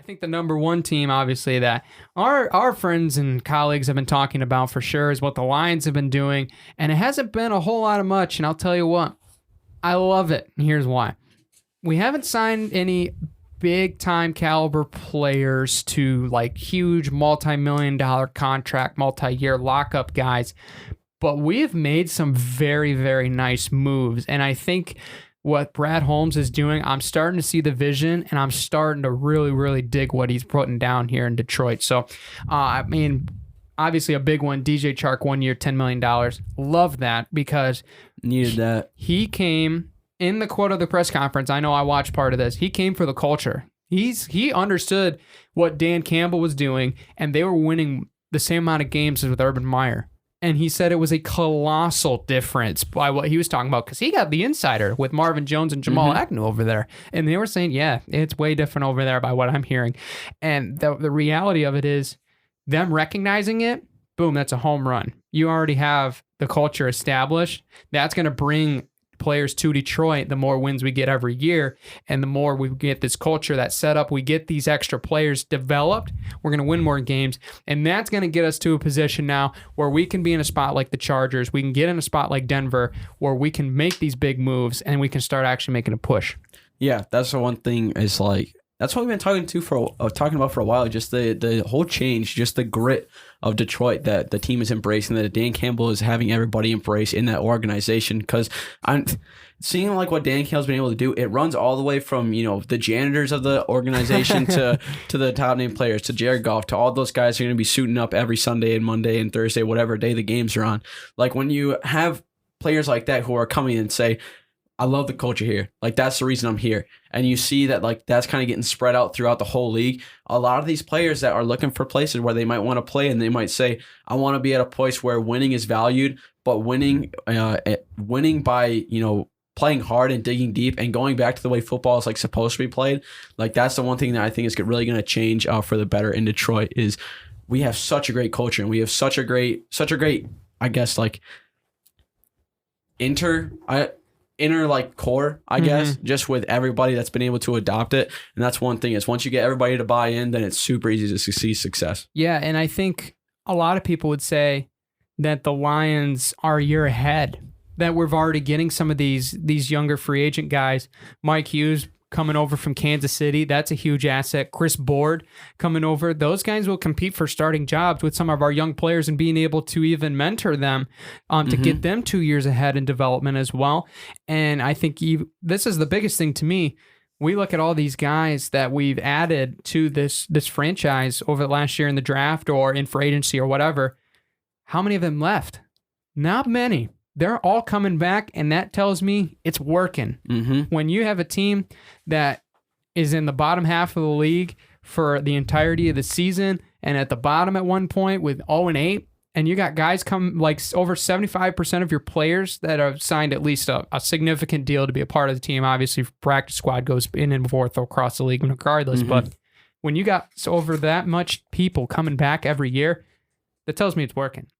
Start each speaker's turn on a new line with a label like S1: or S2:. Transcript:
S1: think the number one team, obviously, that our friends and colleagues have been talking about for sure is what the Lions have been doing. And it hasn't been a whole lot of much. And I'll tell you what, I love it. And here's why. We haven't signed any big time caliber players to like huge multi-million-dollar contract, multi-year lockup guys. But we've made some very, very nice moves. And I think what Brad Holmes is doing, I'm starting to see the vision, and I'm starting to really, really dig what he's putting down here in Detroit. So, I mean, obviously a big one, DJ Chark, 1 year, $10 million. Love that because
S2: needed that.
S1: He came in the quote of the press conference. I know I watched part of this. He came for the culture. He understood what Dan Campbell was doing, and they were winning the same amount of games as with Urban Meyer. And he said it was a colossal difference by what he was talking about because he got the insider with Marvin Jones and Jamal Agnew over there. And they were saying, yeah, it's way different over there by what I'm hearing. And the reality of it is them recognizing it, boom, that's a home run. You already have the culture established. That's going to bring players to Detroit, the more wins we get every year, and the more we get this culture that's set up, we get these extra players developed, we're going to win more games, and that's going to get us to a position now where we can be in a spot like the Chargers, we can get in a spot like Denver, where we can make these big moves, and we can start actually making a push.
S2: Yeah, that's the one thing is like, that's what we've been talking about for a while, just the whole change, just the grit of Detroit that the team is embracing, that Dan Campbell is having everybody embrace in that organization. Because I'm seeing like what Dan Campbell's been able to do, it runs all the way from, you know, the janitors of the organization to the top name players, to Jared Goff, to all those guys who are going to be suiting up every Sunday and Monday and Thursday, whatever day the games are on. Like when you have players like that who are coming and say, I love the culture here. Like, that's the reason I'm here. And you see that, like, that's kind of getting spread out throughout the whole league. A lot of these players that are looking for places where they might want to play, and they might say, I want to be at a place where winning is valued, but winning by, you know, playing hard and digging deep and going back to the way football is, like, supposed to be played. Like, that's the one thing that I think is really going to change for the better in Detroit is we have such a great culture, and we have such a great, I guess, like, inner like core, I guess, just with everybody that's been able to adopt it. And that's one thing is once you get everybody to buy in, then it's super easy to see success.
S1: Yeah, and I think a lot of people would say that the Lions are a year ahead, that we're already getting some of these younger free agent guys. Mike Hughes coming over from Kansas City, that's a huge asset. Chris Board coming over. Those guys will compete for starting jobs with some of our young players and being able to even mentor them to get them 2 years ahead in development as well. And I think this is the biggest thing to me. We look at all these guys that we've added to this franchise over the last year in the draft or in free agency or whatever. How many of them left? Not many. They're all coming back, and that tells me it's working. When you have a team that is in the bottom half of the league for the entirety of the season and at the bottom at one point with 0-8, and you got guys come like over 75% of your players that have signed at least a significant deal to be a part of the team. Obviously, practice squad goes in and forth across the league regardless, but when you got over that much people coming back every year, that tells me it's working.